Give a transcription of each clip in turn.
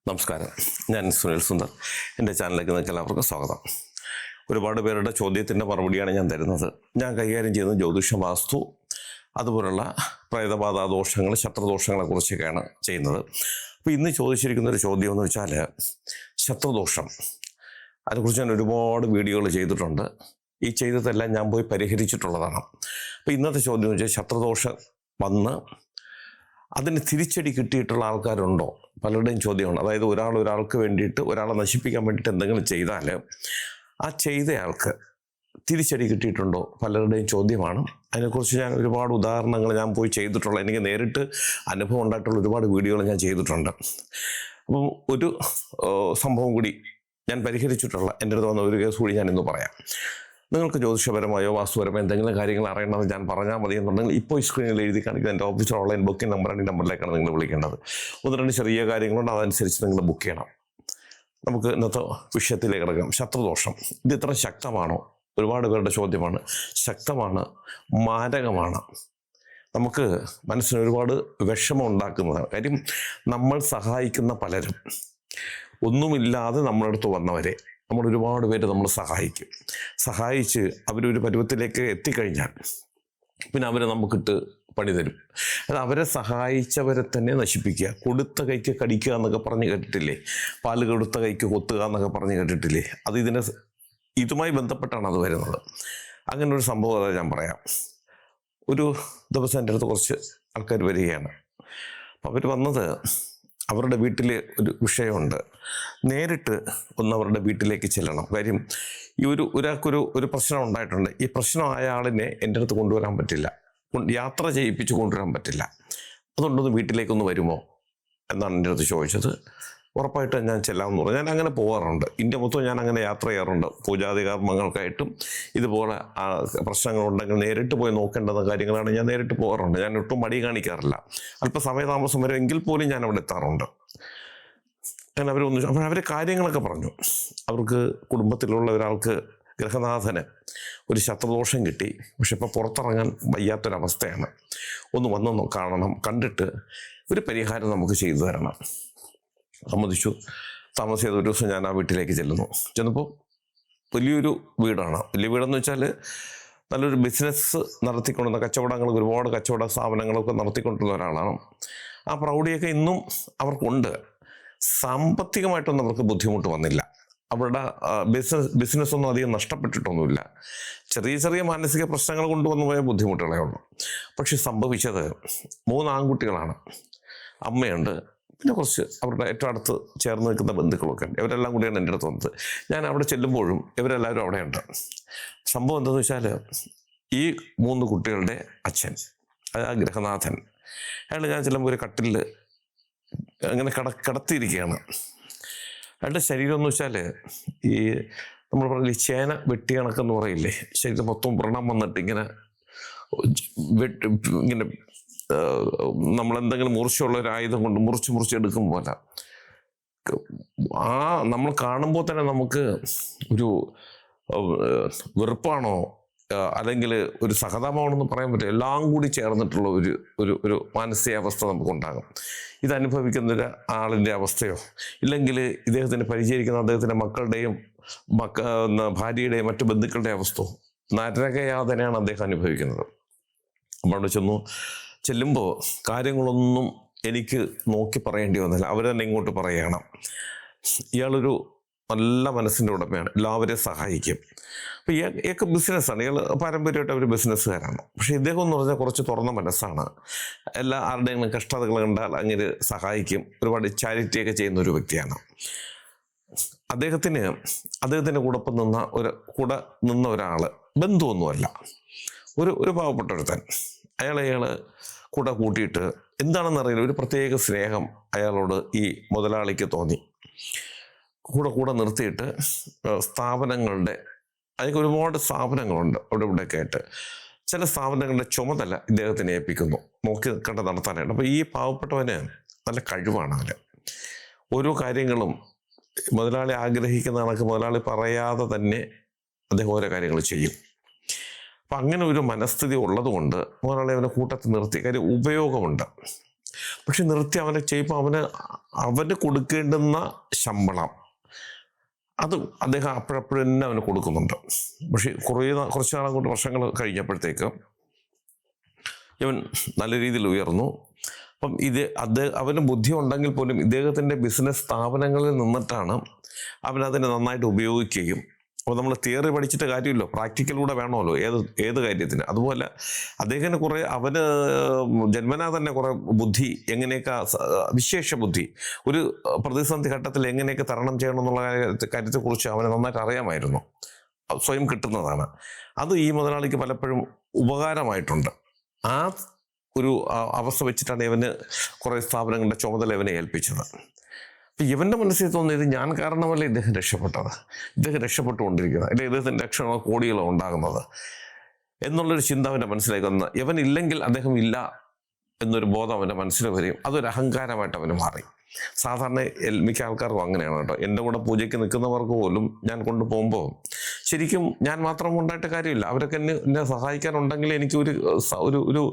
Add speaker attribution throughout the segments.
Speaker 1: നമസ്കാരം, ഞാൻ സുനിൽ സുന്ദർ. എൻ്റെ ചാനലിലേക്ക് നിങ്ങൾക്ക് എല്ലാവർക്കും സ്വാഗതം. ഒരുപാട് പേരുടെ ചോദ്യത്തിൻ്റെ മറുപടിയാണ് ഞാൻ തരുന്നത്. ഞാൻ കൈകാര്യം ചെയ്യുന്നത് ജ്യോതിഷ വാസ്തു, അതുപോലുള്ള പ്രേതബാധ ദോഷങ്ങൾ, ശത്രുദോഷങ്ങളെ കുറിച്ചൊക്കെയാണ് ചെയ്യുന്നത്. അപ്പോൾ ഇന്ന് ചോദിച്ചിരിക്കുന്ന ഒരു ചോദ്യം എന്ന് വെച്ചാൽ ശത്രുദോഷം. അതിനെക്കുറിച്ച് ഞാൻ ഒരുപാട് വീഡിയോകൾ ചെയ്തിട്ടുണ്ട്. ഈ ചെയ്തതെല്ലാം ഞാൻ പോയി പരിഹരിച്ചിട്ടുള്ളതാണ്. അപ്പോൾ ഇന്നത്തെ ചോദ്യം എന്ന് വെച്ചാൽ ശത്രുദോഷം വന്ന് അതിന് തിരിച്ചടി കിട്ടിയിട്ടുള്ള ആൾക്കാരുണ്ടോ? പലരുടെയും ചോദ്യമാണ്. അതായത് ഒരാൾക്ക് വേണ്ടിയിട്ട്, ഒരാളെ നശിപ്പിക്കാൻ വേണ്ടിയിട്ട് എന്തെങ്കിലും ചെയ്താൽ ആ ചെയ്തയാൾക്ക് തിരിച്ചടി കിട്ടിയിട്ടുണ്ടോ? പലരുടെയും ചോദ്യമാണ്. അതിനെക്കുറിച്ച് ഞാൻ ഒരുപാട് ഉദാഹരണങ്ങൾ ഞാൻ പോയി ചെയ്തിട്ടുള്ള, എനിക്ക് നേരിട്ട് അനുഭവം ഉണ്ടായിട്ടുള്ള ഒരുപാട് വീഡിയോകൾ ഞാൻ ചെയ്തിട്ടുണ്ട്. അപ്പം ഒരു സംഭവം കൂടി ഞാൻ പരിഹരിച്ചിട്ടുള്ള എൻ്റെ അടുത്ത് വന്ന ഒരു കേസ് കൂടി ഞാൻ ഇന്ന് പറയാം. നിങ്ങൾക്ക് ജ്യോതിഷപരമായോ വാസ്തുപരമായോ എന്തെങ്കിലും കാര്യങ്ങൾ അറിയണമെന്ന് ഞാൻ പറഞ്ഞാൽ മതി എന്നുണ്ടെങ്കിൽ ഇപ്പോൾ ഈ സ്ക്രീനിൽ എഴുതി കാണിക്കുന്ന എൻ്റെ ഓഫീസിൽ ഓൺലൈൻ ബുക്കിംഗ് നമ്പറാണ്. ഈ നമ്പറിലേക്കാണ് നിങ്ങൾ വിളിക്കേണ്ടത്. ഒന്ന് രണ്ട് ചെറിയ കാര്യങ്ങളുണ്ട്, അതനുസരിച്ച് നിങ്ങൾ ബുക്ക് ചെയ്യണം. നമുക്ക് ഇന്നത്തെ വിഷയത്തിലേക്ക് കിടക്കാം. ശത്രുദോഷം ഇത് ഇത്ര ശക്തമാണോ? ഒരുപാട് പേരുടെ ചോദ്യമാണ്. ശക്തമാണ്, മാരകമാണ്. നമുക്ക് മനസ്സിന് ഒരുപാട് വിഷമം ഉണ്ടാക്കുന്നതാണ്. കാര്യം നമ്മൾ സഹായിക്കുന്ന പലരും, ഒന്നുമില്ലാതെ നമ്മുടെ അടുത്ത് വന്നവരെ നമ്മൾ ഒരുപാട് പേര് നമ്മൾ സഹായിച്ച് അവരൊരു പരുവത്തിലേക്ക് എത്തിക്കഴിഞ്ഞാൽ പിന്നെ അവരെ നമുക്കിട്ട് പണി തരും. അത് അവരെ സഹായിച്ചവരെ തന്നെ നശിപ്പിക്കുക. കൊടുത്ത കൈക്ക് കടിക്കുക എന്നൊക്കെ പറഞ്ഞ് കേട്ടിട്ടില്ലേ? പാല് കൊടുത്ത കൈക്ക് കൊത്തുക എന്നൊക്കെ പറഞ്ഞ് കേട്ടിട്ടില്ലേ? അത് ഇതുമായി ബന്ധപ്പെട്ടാണ് അത് വരുന്നത്. അങ്ങനെ ഒരു സംഭവം അതായത് ഞാൻ പറയാം. ഒരു ദിവസം എൻ്റെ അടുത്ത് കുറച്ച് ആൾക്കാർ വരികയാണ്. അപ്പം അവർ വന്നത്, അവരുടെ വീട്ടിൽ ഒരു വിഷയമുണ്ട്. നേരിട്ട് ഒന്ന് അവരുടെ വീട്ടിലേക്ക് ചെല്ലണം. കാര്യം ഈ ഒരാൾക്കൊരു പ്രശ്നം ഉണ്ടായിട്ടുണ്ട്. ഈ പ്രശ്നമായ ആളിനെ എൻ്റെ അടുത്ത് കൊണ്ടുവരാൻ പറ്റില്ല, യാത്ര ചെയ്യിപ്പിച്ച് കൊണ്ടുവരാൻ പറ്റില്ല. അതുകൊണ്ടൊന്ന് വീട്ടിലേക്കൊന്ന് വരുമോ എന്നാണ് എൻ്റെ അടുത്ത് ചോദിച്ചത്. ഉറപ്പായിട്ട് ഞാൻ ചെല്ലാമെന്ന് പറഞ്ഞു. ഞാൻ അങ്ങനെ പോകാറുണ്ട്. ഇന്ത്യ മൊത്തം ഞാൻ അങ്ങനെ യാത്ര ചെയ്യാറുണ്ട്. പൂജാതി കർമ്മങ്ങൾക്കായിട്ടും ഇതുപോലെ പ്രശ്നങ്ങളുണ്ടെങ്കിൽ നേരിട്ട് പോയി നോക്കേണ്ടുന്ന കാര്യങ്ങളാണ് ഞാൻ നേരിട്ട് പോകാറുണ്ട്. ഞാൻ ഒട്ടും മടി കാണിക്കാറില്ല. അല്പം സമയതാമസം വരെ എങ്കിൽ പോലും ഞാൻ അവിടെ എത്താറുണ്ട്. ഞാൻ അവർ കാര്യങ്ങളൊക്കെ പറഞ്ഞു. അവർക്ക് കുടുംബത്തിലുള്ള ഒരാൾക്ക്, ഗൃഹനാഥന്, ഒരു ശത്രുദോഷം കിട്ടി. പക്ഷെ ഇപ്പോൾ പുറത്തിറങ്ങാൻ വയ്യാത്തൊരവസ്ഥയാണ്. ഒന്ന് വന്ന് കാണണം, കണ്ടിട്ട് ഒരു പരിഹാരം നമുക്ക് ചെയ്തു തരണം. സമ്മതിച്ചു. താമസിയാതെ ഒരു ദിവസം ഞാൻ ആ വീട്ടിലേക്ക് ചെന്നപ്പോൾ വലിയൊരു വീടാണ്. വലിയ വീടെന്ന് വെച്ചാൽ നല്ലൊരു ബിസിനസ് നടത്തിക്കൊണ്ടുവന്ന, ഒരുപാട് കച്ചവട സ്ഥാപനങ്ങളൊക്കെ നടത്തിക്കൊണ്ടുള്ള ഒരാളാണ്. ആ പ്രൗഢിയൊക്കെ ഇന്നും അവർക്കുണ്ട്. സാമ്പത്തികമായിട്ടൊന്നും അവർക്ക് ബുദ്ധിമുട്ട് വന്നില്ല. അവരുടെ ബിസിനസ് ഒന്നും അധികം നഷ്ടപ്പെട്ടിട്ടൊന്നുമില്ല. ചെറിയ ചെറിയ മാനസിക പ്രശ്നങ്ങൾ കൊണ്ടുവന്നു പോയ ബുദ്ധിമുട്ടുകളേ ഉള്ളൂ. പക്ഷെ സംഭവിച്ചത് 3 ആൺകുട്ടികളാണ്. അമ്മയുണ്ട്, പിന്നെ കുറച്ച് അവരുടെ ഏറ്റവും അടുത്ത് ചേർന്ന് നിൽക്കുന്ന ബന്ധുക്കളൊക്കെ ഉണ്ട്. ഇവരെല്ലാം കൂടിയാണ് എൻ്റെ അടുത്ത് വന്നത്. ഞാൻ അവിടെ ചെല്ലുമ്പോഴും ഇവരെല്ലാവരും അവിടെയുണ്ട്. സംഭവം എന്താണെന്ന് വെച്ചാൽ, ഈ 3 കുട്ടികളുടെ അച്ഛൻ, ആ ഗൃഹനാഥൻ, അയാൾ ഞാൻ ചെല്ലുമ്പോൾ ഒരു കട്ടിലിൽ അങ്ങനെ കിടത്തിയിരിക്കുകയാണ്. അയാളുടെ ശരീരം എന്ന് വെച്ചാൽ ഈ നമ്മൾ പറഞ്ഞില്ലേ ചേന വെട്ടി കണക്കെന്ന് പറയില്ലേ, ശരീരം മൊത്തം വ്രണം വന്നിട്ട് ഇങ്ങനെ നമ്മളെന്തെങ്കിലും മുറിച്ചുള്ള ഒരു ആയുധം കൊണ്ട് മുറിച്ച് എടുക്കും പോലെ. നമ്മൾ കാണുമ്പോൾ തന്നെ നമുക്ക് ഒരു വെറുപ്പാണോ അല്ലെങ്കിൽ ഒരു സഹതാപമാണെന്ന് പറയാൻ പറ്റില്ല. എല്ലാം കൂടി ചേർന്നിട്ടുള്ള ഒരു മാനസികാവസ്ഥ നമുക്കുണ്ടാകും. ഇതനുഭവിക്കുന്ന ആളിൻ്റെ അവസ്ഥയോ, ഇല്ലെങ്കിൽ ഇദ്ദേഹത്തിന് പരിചരിക്കുന്ന അദ്ദേഹത്തിൻ്റെ മക്കളുടെയും ഭാര്യയുടെയും മറ്റു ബന്ധുക്കളുടെ അവസ്ഥയോ, നരകയാതനയാണ് അദ്ദേഹം അനുഭവിക്കുന്നത്. അവിടെ ചെല്ലുമ്പോൾ കാര്യങ്ങളൊന്നും എനിക്ക് നോക്കി പറയേണ്ടി വന്നില്ല. അവർ തന്നെ ഇങ്ങോട്ട് പറയുകയാണ്. ഇയാളൊരു നല്ല മനസ്സിൻ്റെ ഉടമയാണ്, എല്ലാവരെയും സഹായിക്കും. അപ്പോൾ ഇയാൾക്ക് ബിസിനസ്സാണ്. ഇയാൾ പാരമ്പര്യമായിട്ട് അവർ ബിസിനസ്സുകാരാണ്. പക്ഷേ ഇദ്ദേഹം എന്ന് പറഞ്ഞാൽ കുറച്ച് തുറന്ന മനസ്സാണ്. ആരുടെയെങ്കിലും കഷ്ടതകൾ കണ്ടാൽ അങ്ങനെ സഹായിക്കും. ഒരുപാട് ചാരിറ്റിയൊക്കെ ചെയ്യുന്ന ഒരു വ്യക്തിയാണ്. അദ്ദേഹത്തിൻ്റെ കൂടെ നിന്ന ഒരാൾ, ബന്ധുവൊന്നുമല്ല, ഒരു പാവപ്പെട്ട ഒരുത്തൻ, അയാൾ കൂടെ കൂട്ടിയിട്ട് എന്താണെന്നറിയില്ല, ഒരു പ്രത്യേക സ്നേഹം അയാളോട് ഈ മുതലാളിക്ക് തോന്നി. കൂടെ നിർത്തിയിട്ട് സ്ഥാപനങ്ങളുടെ, അതിന് ഒരുപാട് സ്ഥാപനങ്ങളുണ്ട് അവിടെ ഇവിടെയൊക്കെ ആയിട്ട്, ചില സ്ഥാപനങ്ങളുടെ ചുമതല ഇദ്ദേഹത്തിനെ ഏൽപ്പിക്കുന്നു, നോക്കി കണ്ട് നടത്താനായിട്ട്. അപ്പോൾ ഈ പാവപ്പെട്ടവന് നല്ല കഴിവാണ്. അവന് ഓരോ കാര്യങ്ങളും മുതലാളി ആഗ്രഹിക്കുന്ന കണക്ക് മുതലാളി പറയാതെ തന്നെ അദ്ദേഹം ഓരോ കാര്യങ്ങൾ ചെയ്യും. അപ്പം അങ്ങനെ ഒരു മനസ്ഥിതി ഉള്ളത് കൊണ്ട് മുതലാളി അവനെ കൂട്ടത്തിൽ നിർത്തി. കാര്യം ഉപയോഗമുണ്ട്. പക്ഷെ നിർത്തി അവനെ ചെയ്യുമ്പോൾ അവന് കൊടുക്കേണ്ടുന്ന ശമ്പളം അത് അദ്ദേഹം അപ്പോഴപ്പോഴും തന്നെ അവന് കൊടുക്കുന്നുണ്ട്. പക്ഷെ കുറച്ച് നാളെ കൊണ്ട് വർഷങ്ങൾ കഴിഞ്ഞപ്പോഴത്തേക്ക് ഇവൻ നല്ല രീതിയിൽ ഉയർന്നു. അപ്പം അവന് ബുദ്ധി ഉണ്ടെങ്കിൽ പോലും ഇദ്ദേഹത്തിൻ്റെ ബിസിനസ് സ്ഥാപനങ്ങളിൽ നിന്നിട്ടാണ് അവനതിനെ നന്നായിട്ട് ഉപയോഗിക്കുകയും. അപ്പോൾ നമ്മൾ തിയറി പഠിച്ചിട്ട് കാര്യമില്ലോ, പ്രാക്ടിക്കലൂടെ വേണമല്ലോ ഏത് കാര്യത്തിന്. അതുപോലെ അദ്ദേഹത്തിന് അവന് ജന്മനാ തന്നെ കുറേ ബുദ്ധി, എങ്ങനെയൊക്കെ വിശേഷ ബുദ്ധി, ഒരു പ്രതിസന്ധി ഘട്ടത്തിൽ എങ്ങനെയൊക്കെ തരണം ചെയ്യണം എന്നുള്ള കാര്യത്തെക്കുറിച്ച് അവന് നന്നായിട്ട് അറിയാമായിരുന്നു. സ്വയം കിട്ടുന്നതാണ് അത്. ഈ മുതലാളിക്ക് പലപ്പോഴും ഉപകാരമായിട്ടുണ്ട്. ആ ഒരു അവസ്ഥ വെച്ചിട്ടാണ് ഇവന് കുറേ സ്ഥാപനങ്ങളുടെ ചുമതല ഇവനെ ഏൽപ്പിച്ചത്. അപ്പം ഇവൻ്റെ മനസ്സിൽ തോന്നിയത് ഞാൻ കാരണമല്ല ഇദ്ദേഹം രക്ഷപ്പെട്ടത്, ഇദ്ദേഹം രക്ഷപ്പെട്ടുകൊണ്ടിരിക്കുന്നത്, അല്ലെങ്കിൽ ഇദ്ദേഹത്തിൻ്റെ ലക്ഷണമോ കോടികളോ ഉണ്ടാകുന്നത് എന്നുള്ളൊരു ചിന്ത അവൻ്റെ മനസ്സിലേക്ക് വന്ന്, ഇവനില്ലെങ്കിൽ അദ്ദേഹം ഇല്ല എന്നൊരു ബോധം അവൻ്റെ മനസ്സിൽ വരികയും അതൊരു അഹങ്കാരമായിട്ട് അവന് മാറി. സാധാരണ മിക്ക ആൾക്കാർക്കും അങ്ങനെയാണ് കേട്ടോ. എൻ്റെ കൂടെ പൂജയ്ക്ക് നിൽക്കുന്നവർക്ക് പോലും ഞാൻ കൊണ്ടുപോകുമ്പോൾ ശരിക്കും ഞാൻ മാത്രം ഉണ്ടായിട്ട് കാര്യമില്ല, അവരൊക്കെ എന്നെ സഹായിക്കാനുണ്ടെങ്കിൽ എനിക്ക് ഒരു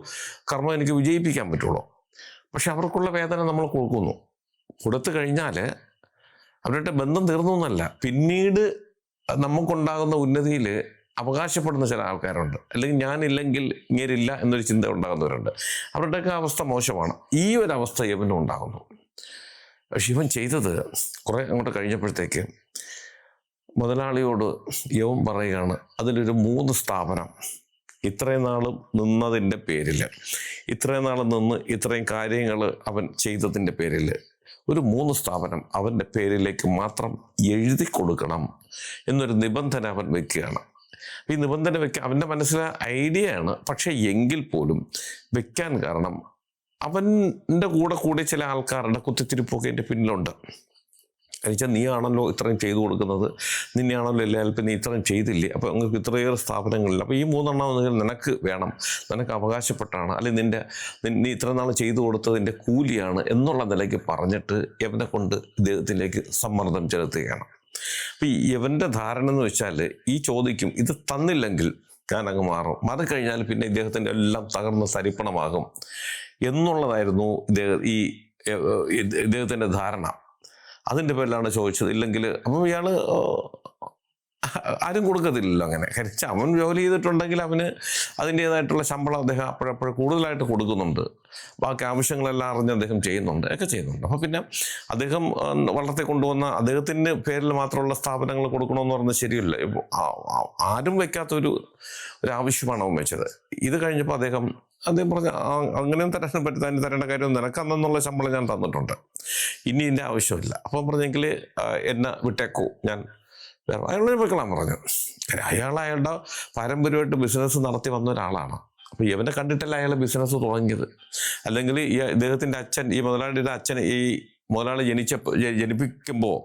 Speaker 1: കർമ്മം എനിക്ക് വിജയിപ്പിക്കാൻ പറ്റുള്ളൂ. പക്ഷെ അവർക്കുള്ള വേദന നമ്മൾ കൊടുത്തു കഴിഞ്ഞാൽ അവരുടെ ബന്ധം തീർന്നു എന്നല്ല, പിന്നീട് നമുക്കുണ്ടാകുന്ന ഉന്നതിയിൽ അവകാശപ്പെടുന്ന ചില ആൾക്കാരുണ്ട്. അല്ലെങ്കിൽ ഞാനില്ലെങ്കിൽ ഇങ്ങേരില്ല എന്നൊരു ചിന്ത ഉണ്ടാകുന്നവരുണ്ട്. അവരുടെയൊക്കെ അവസ്ഥ മോശമാണ്. ഈ ഒരു അവസ്ഥ ഇവനും ഉണ്ടാകുന്നു. പക്ഷെ ഇവൻ ചെയ്തത് കുറെ അങ്ങോട്ട് കഴിഞ്ഞപ്പോഴത്തേക്ക് മുതലാളിയോട് യവൻ പറയുകയാണ്, അതിലൊരു 3 സ്ഥാപനം ഇത്രയും നാളും നിന്നതിൻ്റെ പേരിൽ, ഇത്രയും നാൾ നിന്ന് ഇത്രയും കാര്യങ്ങൾ അവൻ ചെയ്തതിൻ്റെ പേരിൽ ഒരു 3 സ്ഥാപനം അവൻ്റെ പേരിലേക്ക് മാത്രം എഴുതി കൊടുക്കണം എന്നൊരു നിബന്ധന അവൻ വെക്കുകയാണ്. ഈ നിബന്ധന അവൻ്റെ മനസ്സിലെ ഐഡിയ ആണ്. പക്ഷെ എങ്കിൽ പോലും വെക്കാൻ കാരണം അവൻ്റെ കൂടെ ചില ആൾക്കാരുടെ കുത്തിത്തിരിപ്പൊക്കെ എൻ്റെ പിന്നിലുണ്ട്. എന്നുവെച്ചാൽ നീ ആണല്ലോ ഇത്രയും ചെയ്തു കൊടുക്കുന്നത്, നിന്നെയാണല്ലോ എല്ലാവരും നീ ഇത്രയും ചെയ്തില്ലേ, അപ്പോൾ നിങ്ങൾക്ക് ഇത്രയേറെ സ്ഥാപനങ്ങളില്ല, അപ്പോൾ ഈ 3 എണ്ണം നിനക്ക് വേണം, നിനക്ക് അവകാശപ്പെട്ടാണ്, അല്ലെങ്കിൽ നീ ഇത്ര നാൾ ചെയ്തു കൊടുത്തതിൻ്റെ കൂലിയാണ് എന്നുള്ള നിലയ്ക്ക് പറഞ്ഞിട്ട് യവനെ കൊണ്ട് ഇദ്ദേഹത്തിലേക്ക് സമ്മർദ്ദം ചെലുത്തുകയാണ്. അപ്പം യവൻ്റെ ധാരണ എന്ന് വെച്ചാൽ ഈ ചോദിക്കും, ഇത് തന്നില്ലെങ്കിൽ ഞാൻ അങ്ങ് മാറിക്കഴിഞ്ഞാൽ പിന്നെ ഇദ്ദേഹത്തിൻ്റെ എല്ലാം തകർന്ന് തരിപ്പണമാകും എന്നുള്ളതായിരുന്നു ഇദ്ദേഹത്തിൻ്റെ ധാരണ. അതിൻ്റെ പേരിലാണ് ചോദിച്ചത്. ഇല്ലെങ്കിൽ അപ്പം ഇയാൾ ആരും കൊടുക്കത്തില്ലല്ലോ അങ്ങനെ. കരിച്ച് അവൻ ജോലി ചെയ്തിട്ടുണ്ടെങ്കിൽ അവന് അതിൻ്റേതായിട്ടുള്ള ശമ്പളം അദ്ദേഹം അപ്പോഴപ്പോഴും കൂടുതലായിട്ട് കൊടുക്കുന്നുണ്ട്. ബാക്കി ആവശ്യങ്ങളെല്ലാം അറിഞ്ഞ് അദ്ദേഹം ഒക്കെ ചെയ്യുന്നുണ്ട്. അപ്പോൾ പിന്നെ അദ്ദേഹം വളർത്തി കൊണ്ടുവന്ന അദ്ദേഹത്തിൻ്റെ പേരിൽ മാത്രമുള്ള സ്ഥാപനങ്ങൾ കൊടുക്കണമെന്ന് പറഞ്ഞാൽ ശരിയല്ല. ആരും വയ്ക്കാത്തൊരു ആവശ്യമാണ് അവൻ വെച്ചത്. ഇത് കഴിഞ്ഞപ്പോൾ അദ്ദേഹം പറഞ്ഞ അങ്ങനെയും തരേണ്ട കാര്യം നിനക്കന്നുള്ള ശമ്പളം ഞാൻ തന്നിട്ടുണ്ട്, ഇനി ഇതിൻ്റെ ആവശ്യമില്ല. അപ്പം പറഞ്ഞെങ്കിൽ എന്നെ വിട്ടേക്കൂ, ഞാൻ അയാളെ വെക്കണം പറഞ്ഞു. അയാളുടെ പാരമ്പര്യമായിട്ട് ബിസിനസ് നടത്തി വന്ന ഒരാളാണ്. അപ്പം ഇവനെ കണ്ടിട്ടല്ല അയാൾ ബിസിനസ് തുടങ്ങിയത്. അല്ലെങ്കിൽ ഇദ്ദേഹത്തിൻ്റെ അച്ഛൻ, ഈ മുതലാളിയുടെ അച്ഛൻ, ഈ മുതലാളി ജനിപ്പിക്കുമ്പോൾ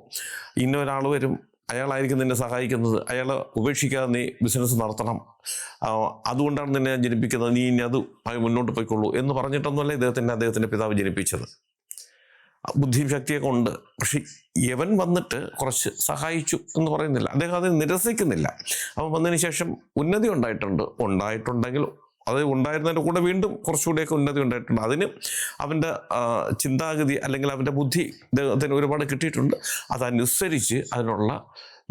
Speaker 1: ഇന്നൊരാൾ വരും, അയാളായിരിക്കും നിന്നെ സഹായിക്കുന്നത്, അയാളെ ഉപേക്ഷിക്കാതെ നീ ബിസിനസ് നടത്തണം, അതുകൊണ്ടാണ് നിന്നെ ഞാൻ ജനിപ്പിക്കുന്നത്, നീ ഇനി അത് മുന്നോട്ട് പോയിക്കൊള്ളൂ എന്ന് പറഞ്ഞിട്ടൊന്നുമല്ല അദ്ദേഹത്തിൻ്റെ പിതാവ് ജനിപ്പിച്ചത്. ബുദ്ധിയും ശക്തിയൊക്കെ ഉണ്ട്. പക്ഷെ യവൻ വന്നിട്ട് കുറച്ച് സഹായിച്ചു എന്ന് പറയുന്നില്ല, അദ്ദേഹം അത് നിരസിക്കുന്നില്ല. അപ്പം വന്നതിന് ശേഷം ഉന്നതി ഉണ്ടായിട്ടുണ്ടെങ്കിൽ അത് ഉണ്ടായിരുന്നതിൻ്റെ കൂടെ വീണ്ടും കുറച്ചുകൂടിയൊക്കെ ഉന്നതി ഉണ്ടായിട്ടുണ്ട്. അതിന് അവൻ്റെ ചിന്താഗതി അല്ലെങ്കിൽ അവൻ്റെ ബുദ്ധി അദ്ദേഹത്തിന് ഒരുപാട് കിട്ടിയിട്ടുണ്ട്. അതനുസരിച്ച് അതിനുള്ള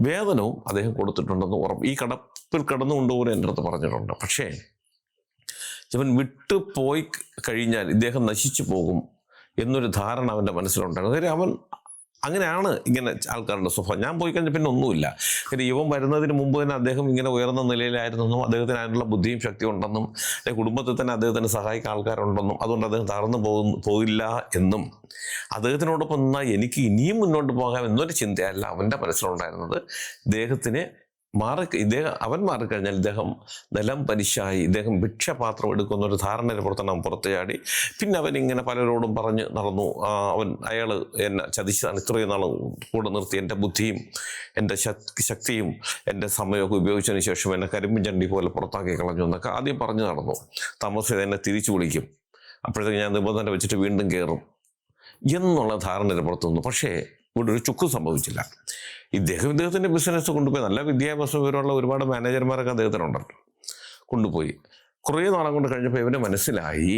Speaker 1: വേതനവും അദ്ദേഹം കൊടുത്തിട്ടുണ്ടെന്ന് ഈ കടപ്പിൽ കടന്നുകൊണ്ടുപോലും എൻ്റെ അടുത്ത് പറഞ്ഞിട്ടുണ്ട്. പക്ഷേ ഇവൻ വിട്ടുപോയി കഴിഞ്ഞാൽ ഇദ്ദേഹം നശിച്ചു പോകും എന്നൊരു ധാരണ അവൻ്റെ മനസ്സിലുണ്ടായിരുന്നു. കാര്യം അവൻ അങ്ങനെയാണ് ഇങ്ങനെ ആൾക്കാരുടെ സ്വഭാവം. ഞാൻ പോയി കഴിഞ്ഞാൽ പിന്നെ ഒന്നുമില്ല. കാര്യം ഇവൻ വരുന്നതിന് മുമ്പ് തന്നെ അദ്ദേഹം ഇങ്ങനെ ഉയർന്ന നിലയിലായിരുന്നെന്നും അദ്ദേഹത്തിന് അതിനുള്ള ബുദ്ധിയും ശക്തിയും ഉണ്ടെന്നും കുടുംബത്തിൽ തന്നെ അദ്ദേഹത്തിന് സഹായിക്കാൻ ആൾക്കാരുണ്ടെന്നും അതുകൊണ്ട് അദ്ദേഹം തകർന്നു പോകില്ല എന്നും അദ്ദേഹത്തിനോടൊപ്പം നിന്നാൽ എനിക്ക് ഇനിയും മുന്നോട്ട് പോകാം എന്നൊരു ചിന്തയല്ല അവൻ്റെ മനസ്സിലുണ്ടായിരുന്നത്. അവൻ മാറിക്കഴിഞ്ഞാൽ ഇദ്ദേഹം നിലം പരിശായി, ഇദ്ദേഹം ഭിക്ഷപാത്രം എടുക്കുന്ന ഒരു ധാരണയുടെ പുറത്താണ് അവൻ പുറത്തു ചാടി. പിന്നെ അവനിങ്ങനെ പലരോടും പറഞ്ഞ് നടന്നു, അയാൾ എന്നെ ചതിച്ചതാണ്, ഇത്രയും നാൾ കൂടെ നിർത്തി എൻ്റെ ബുദ്ധിയും എൻ്റെ ശക്തിയും എൻ്റെ സമയമൊക്കെ ഉപയോഗിച്ചതിന് ശേഷം എന്നെ കരിമ്പും ചണ്ടി പോലെ പുറത്താക്കി കളഞ്ഞു എന്നൊക്കെ ആദ്യം പറഞ്ഞു നടന്നു. താമസം എന്നെ തിരിച്ചു വിളിക്കും, അപ്പോഴത്തേക്ക് ഞാൻ നിബന്ധന വെച്ചിട്ട് വീണ്ടും കയറും എന്നുള്ള ധാരണയുടെ പുറത്തു നിന്നു. പക്ഷേ ഇവിടെ ഒരു ചുക്കും സംഭവിച്ചില്ല. ഇദ്ദേഹത്തിൻ്റെ ബിസിനസ് കൊണ്ടുപോയി നല്ല വിദ്യാഭ്യാസം വിവരമുള്ള ഒരുപാട് മാനേജർമാരൊക്കെ അദ്ദേഹത്തിനുണ്ടല്ലോ, കൊണ്ടുപോയി കുറേ നാളം കൊണ്ട് കഴിഞ്ഞപ്പോൾ ഇവന് മനസ്സിലായി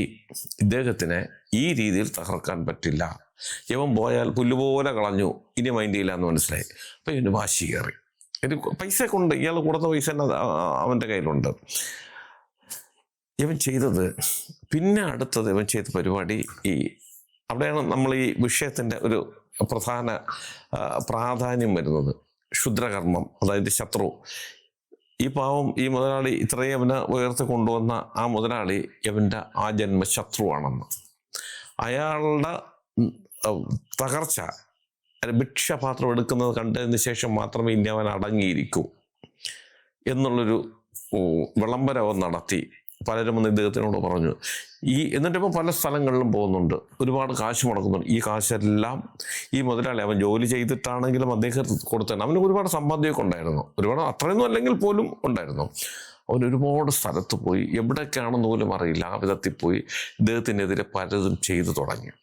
Speaker 1: ഇദ്ദേഹത്തിനെ ഈ രീതിയിൽ തകർക്കാൻ പറ്റില്ല. ഇവൻ പോയാൽ പുല്ലുപോലെ കളഞ്ഞു, ഇനി മൈൻഡ് ചെയ്യില്ല എന്ന് മനസ്സിലായി. അപ്പം ഇവന് വാശി കയറി. പൈസ കൊണ്ട് ഇയാൾ കൊടുത്ത പൈസ തന്നെ അവൻ്റെ കയ്യിലുണ്ട്. ഇവൻ ചെയ്തത് പിന്നെ അടുത്തത് ഇവൻ ചെയ്ത പരിപാടി അവിടെയാണ് നമ്മൾ ഈ വിഷയത്തിൻ്റെ ഒരു പ്രധാന പ്രാധാന്യം വരുന്നത്. ക്ഷുദ്രകർമ്മം, അതായത് ശത്രു. ഈ പാവം ഈ മുതലാളി ഇത്രയും അവനെ ഉയർത്തി കൊണ്ടുവന്ന ആ മുതലാളി ഇവൻ്റെ ആ ജന്മ ശത്രുവാണെന്ന്, അയാളുടെ തകർച്ച ഭിക്ഷപാത്രം എടുക്കുന്നത് കണ്ടതിന് ശേഷം മാത്രമേ ഇനി അവൻ അടങ്ങിയിരിക്കൂ എന്നുള്ളൊരു വിളംബരം നടത്തി. പലരും വന്ന് ഇദ്ദേഹത്തിനോട് പറഞ്ഞു. എന്നിട്ടിപ്പോൾ പല സ്ഥലങ്ങളിലും പോകുന്നുണ്ട്, ഒരുപാട് കാശ് മുടക്കുന്നുണ്ട്. ഈ കാശെല്ലാം ഈ മുതലാളി അവൻ ജോലി ചെയ്തിട്ടാണെങ്കിലും അദ്ദേഹം കൊടുത്തതാണ്. അവന് ഒരുപാട് സമ്പാദ്യമൊക്കെ ഉണ്ടായിരുന്നു, ഒരുപാട് അത്രയൊന്നും അല്ലെങ്കിൽ പോലും ഉണ്ടായിരുന്നു. അവൻ ഒരുപാട് സ്ഥലത്ത് പോയി, എവിടേക്കാണെന്ന് പോലും അറിയില്ല, ആ വിധത്തിൽ പോയി ഇദ്ദേഹത്തിനെതിരെ പലതും ചെയ്തു തുടങ്ങി.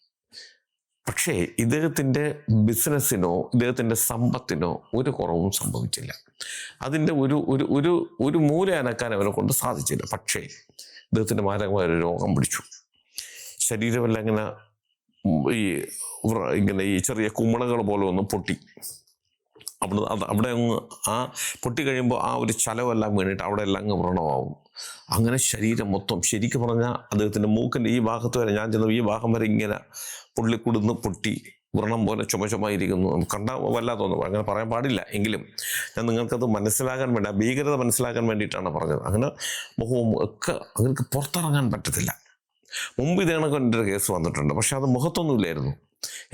Speaker 1: പക്ഷേ ഇദ്ദേഹത്തിൻ്റെ ബിസിനസ്സിനോ ഇദ്ദേഹത്തിൻ്റെ സമ്പത്തിനോ ഒരു കുറവും സംഭവിച്ചില്ല. അതിൻ്റെ ഒരു മൂല അനക്കാൻ അവനെ കൊണ്ട് സാധിച്ചില്ല. പക്ഷേ ഇദ്ദേഹത്തിൻ്റെ മാരകമായൊരു രോഗം പിടിച്ചു. ശരീരമെല്ലാം ഇങ്ങനെ ഈ ചെറിയ കുമിളകൾ പോലെ ഒന്ന് പൊട്ടി. അവിടെ അങ്ങ് ആ പൊട്ടി കഴിയുമ്പോൾ ആ ഒരു ചലവെല്ലാം വീണിട്ട് അവിടെ എല്ലാം അങ്ങ് വ്രണമാവും. അങ്ങനെ ശരീരം മൊത്തം, ശരിക്കും പറഞ്ഞാൽ അദ്ദേഹത്തിൻ്റെ മൂക്കിൻ്റെ ഈ ഭാഗത്ത് വരെ, ഞാൻ ചെന്ന ഈ ഭാഗം വരെ ഇങ്ങനെ പുള്ളിക്കുടുന്ന് പൊട്ടി വ്രണം പോലെ ചുമയിരിക്കുന്നു. കണ്ടാൽ വല്ലാതെ തോന്നും, അങ്ങനെ പറയാൻ പാടില്ല. എങ്കിലും ഞാൻ നിങ്ങൾക്കത് മനസ്സിലാകാൻ വേണ്ടി, ആ ഭീകരത മനസ്സിലാക്കാൻ വേണ്ടിയിട്ടാണ് പറഞ്ഞത്. അങ്ങനെ മുഖവും ഒക്കെ അങ്ങനെ പുറത്തിറങ്ങാൻ പറ്റത്തില്ല. മുമ്പ് ഇതേ കണക്ക് എൻ്റെ ഒരു കേസ് വന്നിട്ടുണ്ട്. പക്ഷെ അത് മുഖത്തൊന്നുമില്ലായിരുന്നു.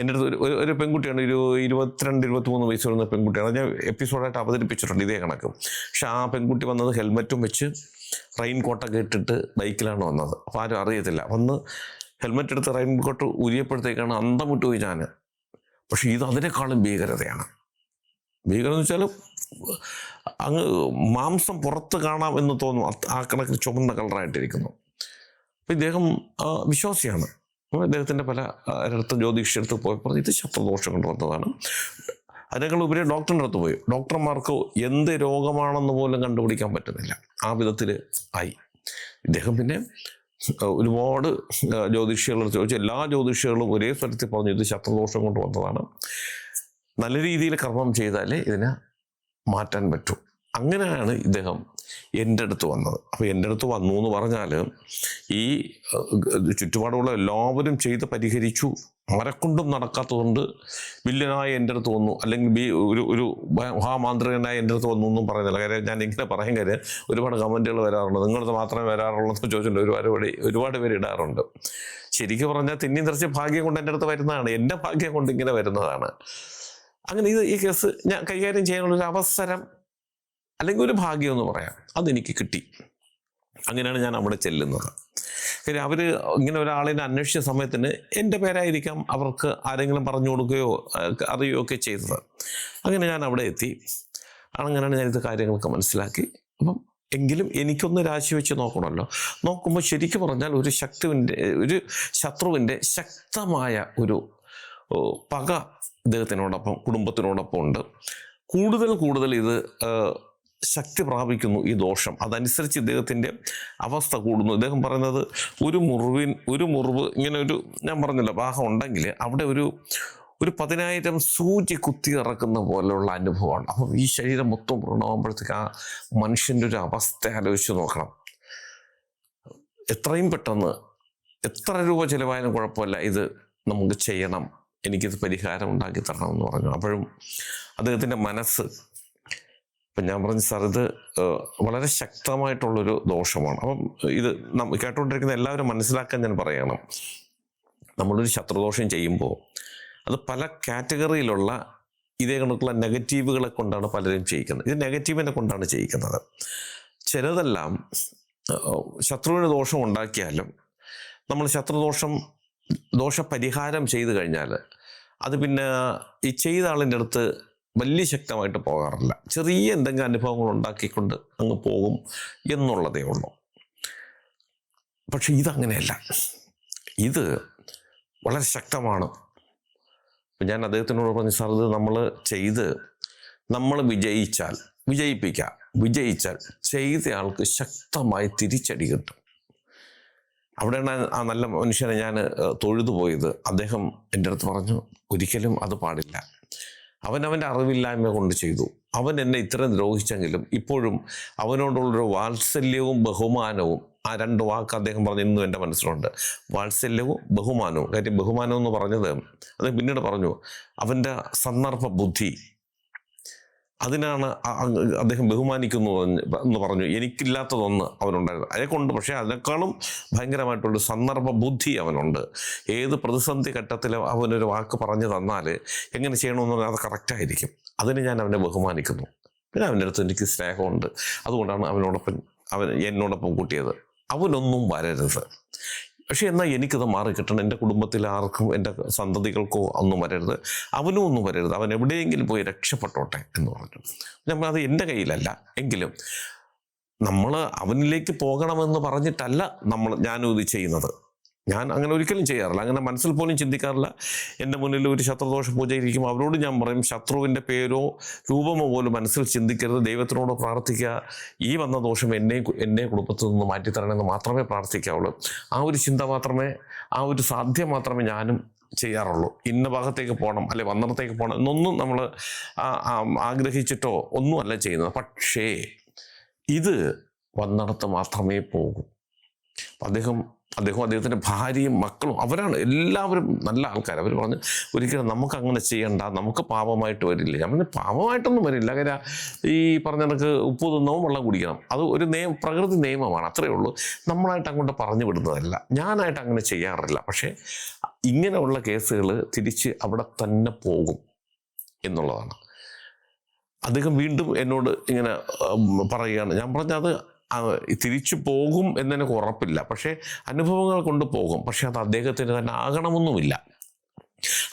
Speaker 1: എൻ്റെ അടുത്ത് ഒരു പെൺകുട്ടിയാണ്, 22-23 വയസ്സ് വരുന്ന പെൺകുട്ടിയാണ്. ഞാൻ എപ്പിസോഡായിട്ട് അവതരിപ്പിച്ചിട്ടുണ്ട് ഇതേ കണക്ക്. പക്ഷെ ആ പെൺകുട്ടി വന്നത് ഹെൽമെറ്റും വെച്ച് റെയിൻ കോട്ടൊക്കെ ഇട്ടിട്ട് ബൈക്കിലാണ് വന്നത്. അപ്പോൾ ആരും അറിയത്തില്ല. വന്ന് ഹെൽമെറ്റ് എടുത്ത് റെയിൻ കോട്ട് ഉരിയപ്പോഴത്തേക്കാണ് അന്തം വിട്ടു പോയി ഞാൻ. പക്ഷെ ഇത് അതിനേക്കാളും ഭീകരതയാണ്. ഭീകരം എന്ന് വെച്ചാൽ അങ്ങ് മാംസം പുറത്ത് കാണാം എന്ന് തോന്നും, ആ കണക്കിന് ചുമന്ന കളറായിട്ടിരിക്കുന്നു. അപ്പം ഇദ്ദേഹം വിശ്വാസിയാണ്. അദ്ദേഹത്തിൻ്റെ പല അടുത്ത് ജ്യോതിഷടുത്ത് പോയപ്പോൾ ഇത് ശത്രുദോഷം കൊണ്ട് വന്നതാണ്. അതിനേക്കാൾ ഉപരി ഡോക്ടറിൻ്റെ അടുത്ത് പോയി. ഡോക്ടർമാർക്ക് എന്ത് രോഗമാണെന്ന് പോലും കണ്ടുപിടിക്കാൻ പറ്റുന്നില്ല. ആ വിധത്തിൽ ആയി ഇദ്ദേഹം. പിന്നെ ഒരുപാട് ജ്യോതിഷികളോട് ചോദിച്ചു. എല്ലാ ജ്യോതിഷികളും ഒരേ സ്ഥലത്തിൽ പറഞ്ഞു ഇത് ശത്രുദോഷം കൊണ്ട് വന്നതാണ്, നല്ല രീതിയിൽ കർമ്മം ചെയ്താലേ ഇതിനെ മാറ്റാൻ പറ്റൂ. അങ്ങനെയാണ് ഇദ്ദേഹം എൻ്റെ അടുത്ത് വന്നത്. അപ്പോൾ എൻ്റെ അടുത്ത് വന്നു എന്ന് പറഞ്ഞാൽ ഈ ചുറ്റുപാടുള്ള എല്ലാവരും ചെയ്ത് പരിഹരിച്ചു. അവരെക്കൊണ്ടും നടക്കാത്തതുകൊണ്ട് വില്ലനായ എൻ്റെ അടുത്ത് വന്നു, അല്ലെങ്കിൽ ഒരു മഹാമാന്ത്രികനായ എൻ്റെ അടുത്ത് വന്നു എന്നും പറയുന്നില്ല. കാര്യം ഞാൻ ഇങ്ങനെ പറയും, കാര്യം ഒരുപാട് കമൻറ്റുകൾ വരാറുണ്ട്, നിങ്ങളത് മാത്രമേ വരാറുള്ളൂ എന്ന് ചോദിച്ചിട്ടുണ്ട്. ഒരുപാട് പേര് ഇടാറുണ്ട്. ശരിക്കും പറഞ്ഞാൽ തിന്നി നിറച്ച് ഭാഗ്യം കൊണ്ട് എൻ്റെ അടുത്ത് വരുന്നതാണ്, എൻ്റെ ഭാഗ്യം കൊണ്ട് ഇങ്ങനെ വരുന്നതാണ്. അങ്ങനെ ഈ കേസ് ഞാൻ കൈകാര്യം ചെയ്യാനുള്ളൊരു അവസരം അല്ലെങ്കിൽ ഒരു ഭാഗ്യം എന്ന് പറയാം, അതെനിക്ക് കിട്ടി. അങ്ങനെയാണ് ഞാൻ അവിടെ ചെല്ലുന്നത്. കാര്യം അവർ ഇങ്ങനെ ഒരാളിനെ അന്വേഷിച്ച സമയത്തിന് എൻ്റെ പേരായിരിക്കാം അവർക്ക് ആരെങ്കിലും പറഞ്ഞു കൊടുക്കുകയോ അറിയുകയോ ഒക്കെ ചെയ്തത്. അങ്ങനെ ഞാൻ അവിടെ എത്തി. അങ്ങനെയാണ് ഞാനിത് കാര്യങ്ങളൊക്കെ മനസ്സിലാക്കി. അപ്പം എങ്കിലും എനിക്കൊന്ന് രാശി വെച്ച് നോക്കണമല്ലോ. നോക്കുമ്പോൾ ശരിക്കും പറഞ്ഞാൽ ഒരു ശത്രുവിൻ്റെ ശക്തമായ ഒരു പക ഇദ്ദേഹത്തിനോടൊപ്പം, കുടുംബത്തിനോടൊപ്പം ഉണ്ട്. കൂടുതൽ ഇത് ശക്തി പ്രാപിക്കുന്നു ഈ ദോഷം. അതനുസരിച്ച് ഇദ്ദേഹത്തിൻ്റെ അവസ്ഥ കൂടുന്നു. ഇദ്ദേഹം പറയുന്നത് ഒരു മുറിവ് ഇങ്ങനെ ഞാൻ പറഞ്ഞല്ലോ ഭാഗം ഉണ്ടെങ്കിൽ അവിടെ ഒരു 10,000 സൂചി കുത്തി ഇറക്കുന്ന പോലെയുള്ള അനുഭവമാണ്. അപ്പം ഈ ശരീരം മൊത്തം വ്രണമാകുമ്പോഴത്തേക്ക് ആ മനുഷ്യൻ്റെ ഒരു അവസ്ഥ ആലോചിച്ച് നോക്കണം. എത്രയും പെട്ടെന്ന് എത്ര രൂപ ചിലവായാലും കുഴപ്പമില്ല, ഇത് നമുക്ക് ചെയ്യണം, എനിക്കിത് പരിഹാരം ഉണ്ടാക്കി തരണമെന്ന് പറഞ്ഞു. അപ്പോഴും അദ്ദേഹത്തിൻ്റെ മനസ്സ്, അപ്പം ഞാൻ പറഞ്ഞു സാർ ഇത് വളരെ ശക്തമായിട്ടുള്ളൊരു ദോഷമാണ്. അപ്പം ഇത് കേട്ടുകൊണ്ടിരിക്കുന്ന എല്ലാവരും മനസ്സിലാക്കാൻ ഞാൻ പറയണം. നമ്മളൊരു ശത്രുദോഷം ചെയ്യുമ്പോൾ അത് പല കാറ്റഗറിയിലുള്ള ഇതേ കണക്കുള്ള നെഗറ്റീവുകളെ കൊണ്ടാണ് പലരും ചെയ്യിക്കുന്നത്. ഇത് നെഗറ്റീവിനെ കൊണ്ടാണ് ചെയ്യിക്കുന്നത്. ചിലതെല്ലാം ശത്രുവിന് ദോഷം ഉണ്ടാക്കിയാലും നമ്മൾ ദോഷപരിഹാരം ചെയ്തു കഴിഞ്ഞാൽ അത് പിന്നെ ഈ ചെയ്ത ആളിൻ്റെ അടുത്ത് വലിയ ശക്തമായിട്ട് പോകാറില്ല. ചെറിയ എന്തെങ്കിലും അനുഭവങ്ങൾ ഉണ്ടാക്കിക്കൊണ്ട് അങ്ങ് പോകും എന്നുള്ളതേ ഉള്ളൂ. പക്ഷെ ഇതങ്ങനെയല്ല, ഇത് വളരെ ശക്തമാണ്. അപ്പം ഞാൻ അദ്ദേഹത്തിനോട് പറഞ്ഞു സാർ ഇത് നമ്മൾ വിജയിച്ചാൽ ചെയ്ത ആൾക്ക് ശക്തമായി തിരിച്ചടി കിട്ടും. അവിടെയാണ് ആ നല്ല മനുഷ്യനെ ഞാൻ തൊഴുതു പോയത്. അദ്ദേഹം എൻ്റെ അടുത്ത് പറഞ്ഞു, ഒരിക്കലും അത് പാടില്ല. അവൻ്റെ അറിവില്ലായ്മ കൊണ്ട് ചെയ്തു. അവൻ എന്നെ ഇത്രയും ദ്രോഹിച്ചെങ്കിലും ഇപ്പോഴും അവനോടുള്ളൊരു വാത്സല്യവും ബഹുമാനവും, ആ രണ്ട് വാക്ക് അദ്ദേഹം പറഞ്ഞു ഇന്നും എൻ്റെ മനസ്സിലുണ്ട്. വാത്സല്യവും ബഹുമാനവും. കാര്യം ബഹുമാനം എന്ന് പറഞ്ഞത് അദ്ദേഹം പിന്നീട് പറഞ്ഞു, അവൻ്റെ സന്ദർഭ ബുദ്ധി, അതിനാണ് അദ്ദേഹം ബഹുമാനിക്കുന്നു എന്ന് പറഞ്ഞു. എനിക്കില്ലാത്തതൊന്ന് അവനുണ്ടായിരുന്നു, അയാൾക്കുണ്ട്. പക്ഷേ അതിനേക്കാളും ഭയങ്കരമായിട്ടുള്ളൊരു സന്ദർഭ ബുദ്ധി അവനുണ്ട്. ഏത് പ്രതിസന്ധി ഘട്ടത്തിലും അവനൊരു വാക്ക് പറഞ്ഞു തന്നാൽ എങ്ങനെ ചെയ്യണമെന്ന് പറഞ്ഞാൽ അത് കറക്റ്റായിരിക്കും. അതിന് ഞാൻ അവനെ ബഹുമാനിക്കുന്നു. പിന്നെ അവൻ്റെ അടുത്ത് എനിക്ക് സ്നേഹമുണ്ട്. അതുകൊണ്ടാണ് എന്നോടൊപ്പം കൂട്ടിയത്. അവനൊന്നും വരരുത്. പക്ഷേ എന്നാൽ എനിക്കത് മാറിക്കിട്ടണം. എൻ്റെ കുടുംബത്തിൽ ആർക്കും, എൻ്റെ സന്തതികൾക്കോ ഒന്നും വരരുത്, അവനും ഒന്നും വരരുത്. അവൻ എവിടെയെങ്കിലും പോയി രക്ഷപ്പെട്ടോട്ടെ എന്ന് പറഞ്ഞു. അത് എൻ്റെ കയ്യിലല്ല. എങ്കിലും നമ്മൾ അവനിലേക്ക് പോകണമെന്ന് പറഞ്ഞിട്ടല്ല ഞാനും ഇത് ചെയ്യുന്നത്. ഞാൻ അങ്ങനെ ഒരിക്കലും ചെയ്യാറില്ല, അങ്ങനെ മനസ്സിൽ പോലും ചിന്തിക്കാറില്ല. എൻ്റെ മുന്നിൽ ഒരു ശത്രുദോഷ പൂജ ഇരിക്കും, അവരോട് ഞാൻ പറയും, ശത്രുവിൻ്റെ പേരോ രൂപമോ പോലും മനസ്സിൽ ചിന്തിക്കരുത്, ദൈവത്തിനോട് പ്രാർത്ഥിക്കുക, ഈ വന്ന ദോഷം എന്നെ കുടുംബത്തിൽ നിന്ന് മാറ്റിത്തരണമെന്ന് മാത്രമേ പ്രാർത്ഥിക്കാവുള്ളൂ. ആ ഒരു ചിന്ത മാത്രമേ, ആ ഒരു സാധ്യം മാത്രമേ ഞാനും ചെയ്യാറുള്ളൂ. ഇന്ന ഭാഗത്തേക്ക് പോകണം, അല്ലെ വന്നിടത്തേക്ക് പോകണം എന്നൊന്നും നമ്മൾ ആഗ്രഹിച്ചിട്ടോ ഒന്നുമല്ല ചെയ്യുന്നത്. പക്ഷേ ഇത് വന്നിടത്ത് മാത്രമേ പോകൂ. അദ്ദേഹത്തിൻ്റെ ഭാര്യയും മക്കളും അവരാണ്, എല്ലാവരും നല്ല ആൾക്കാർ. അവർ പറഞ്ഞു, ഒരിക്കലും നമുക്ക് അങ്ങനെ ചെയ്യണ്ട, നമുക്ക് പാപമായിട്ട് വരില്ല. ഞാൻ പറഞ്ഞു, പാപമായിട്ടൊന്നും വരില്ല. കാര്യം ഈ പറഞ്ഞ കണക്ക് ഉപ്പ് തിന്നവും വെള്ളം കുടിക്കണം, അത് ഒരു പ്രകൃതി നിയമമാണ്, അത്രയേ ഉള്ളൂ. നമ്മളായിട്ട് അങ്ങോട്ട് പറഞ്ഞു വിടുന്നതല്ല, ഞാനായിട്ട് അങ്ങനെ ചെയ്യാറില്ല. പക്ഷേ ഇങ്ങനെയുള്ള കേസുകൾ തിരിച്ച് അവിടെ തന്നെ പോകും എന്നുള്ളതാണ്. അദ്ദേഹം വീണ്ടും എന്നോട് ഇങ്ങനെ പറയുകയാണ്. ഞാൻ പറഞ്ഞത് തിരിച്ചു പോകും എന്നെനിക്ക് ഉറപ്പില്ല, പക്ഷേ അനുഭവങ്ങൾ കൊണ്ട് പോകും. പക്ഷെ അത് അദ്ദേഹത്തിന് തന്നെ ആകണമെന്നുമില്ല.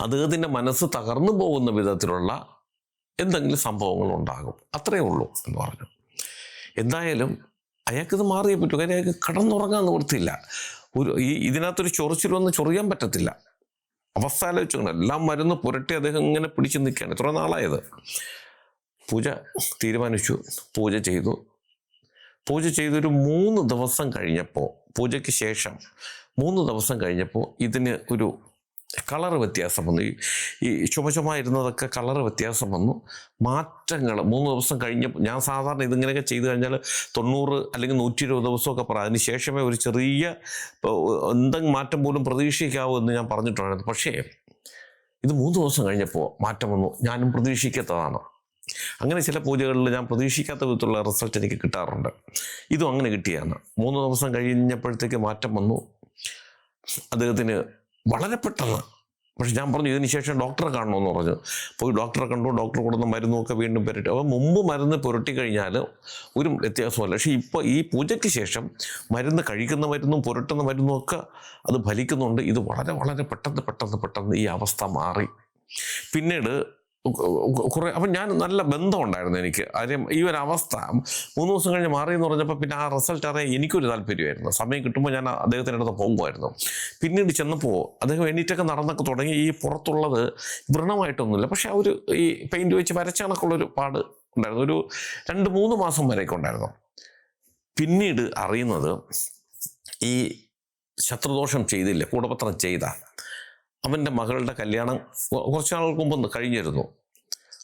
Speaker 1: അദ്ദേഹത്തിൻ്റെ മനസ്സ് തകർന്നു പോകുന്ന വിധത്തിലുള്ള എന്തെങ്കിലും സംഭവങ്ങൾ ഉണ്ടാകും, അത്രയേ ഉള്ളൂ എന്ന് പറഞ്ഞു. എന്തായാലും അയാൾക്കിത് മാറിയേ പറ്റൂ. കാര്യം അയാൾക്ക് കടന്നുറങ്ങാൻ നിവൃത്തിയില്ല. ഇതിനകത്തൊരു ചൊറിച്ചിലൊന്നും ചൊറിയാൻ പറ്റത്തില്ല. അവസ്ഥ ആലോചിച്ചു. എല്ലാം മരുന്ന് പുരട്ടി അദ്ദേഹം ഇങ്ങനെ പിടിച്ചു നിൽക്കുകയാണ്. ഇത്ര നാളായത്. പൂജ തീരുമാനിച്ചു, പൂജ ചെയ്തൊരു 3 ദിവസം കഴിഞ്ഞപ്പോൾ, പൂജയ്ക്ക് ശേഷം 3 ദിവസം കഴിഞ്ഞപ്പോൾ ഇതിന് ഒരു കളർ വ്യത്യാസം വന്നു. ഈ ചുമചുമായിരുന്നതൊക്കെ കളർ വ്യത്യാസം വന്നു, മാറ്റങ്ങൾ 3 ദിവസം കഴിഞ്ഞപ്പോൾ. ഞാൻ സാധാരണ ഇതിങ്ങനെയൊക്കെ ചെയ്തു കഴിഞ്ഞാൽ 90 അല്ലെങ്കിൽ 120 ദിവസമൊക്കെ പറയാം, അതിന് ശേഷമേ ഒരു ചെറിയ എന്തെങ്കിലും മാറ്റം പോലും പ്രതീക്ഷിക്കാവൂ എന്ന് ഞാൻ പറഞ്ഞിട്ടുണ്ടായിരുന്നു. പക്ഷേ ഇത് 3 ദിവസം കഴിഞ്ഞപ്പോൾ മാറ്റം വന്നു. ഞാനും പ്രതീക്ഷിക്കാത്തതാണ്. അങ്ങനെ ചില പൂജകളിൽ ഞാൻ പ്രതീക്ഷിക്കാത്ത വിധത്തിലുള്ള റിസൾട്ട് എനിക്ക് കിട്ടാറുണ്ട്. ഇതും അങ്ങനെ കിട്ടിയാണ്. 3 ദിവസം കഴിഞ്ഞപ്പോഴത്തേക്ക് മാറ്റം വന്നു അദ്ദേഹത്തിന് വളരെ പെട്ടെന്ന്. പക്ഷെ ഞാൻ പറഞ്ഞു, ഇതിന് ശേഷം ഡോക്ടറെ കാണണമെന്ന് പറഞ്ഞു. പോയി ഡോക്ടറെ കണ്ടു. ഡോക്ടർ കൊടുക്കുന്ന മരുന്നൊക്കെ വീണ്ടും പുരട്ടി. അപ്പോൾ മുമ്പ് മരുന്ന് പുരട്ടി കഴിഞ്ഞാൽ ഒരു വ്യത്യാസമല്ല. പക്ഷേ ഇപ്പോൾ ഈ പൂജയ്ക്ക് ശേഷം മരുന്ന് കഴിക്കുന്ന മരുന്നും പുരട്ടുന്ന മരുന്നും ഒക്കെ അത് ഫലിക്കുന്നുണ്ട്. ഇത് വളരെ വളരെ പെട്ടെന്ന് ഈ അവസ്ഥ മാറി. പിന്നീട് കുറേ അപ്പം ഞാൻ നല്ല ബന്ധമുണ്ടായിരുന്നു എനിക്ക്. കാര്യം ഈ ഒരു അവസ്ഥ 3 ദിവസം കഴിഞ്ഞ് മാറിയെന്ന് പറഞ്ഞപ്പോൾ പിന്നെ ആ റിസൾട്ട് അറിയാൻ എനിക്കൊരു താല്പര്യമായിരുന്നു. സമയം കിട്ടുമ്പോൾ ഞാൻ അദ്ദേഹത്തിൻ്റെ അടുത്ത് പോകുമായിരുന്നു. പിന്നീട് ചെന്നപ്പോൾ അദ്ദേഹം എണീറ്റൊക്കെ നടന്നൊക്കെ തുടങ്ങി. ഈ പുറത്തുള്ളത് വ്രണമായിട്ടൊന്നുമില്ല, പക്ഷെ ഒരു ഈ പെയിൻറ് വെച്ച് വരച്ച കണക്കുള്ളൊരു പാട് ഉണ്ടായിരുന്നു. ഒരു 2-3 മാസം വരെയൊക്കെ ഉണ്ടായിരുന്നു. പിന്നീട് അറിയുന്നത്, ഈ ശത്രുദോഷം ചെയ്തില്ല, കൂടപത്രം ചെയ്ത അവൻ്റെ മകളുടെ കല്യാണം കുറച്ച് നാൾക്ക് മുമ്പ് കഴിഞ്ഞിരുന്നു.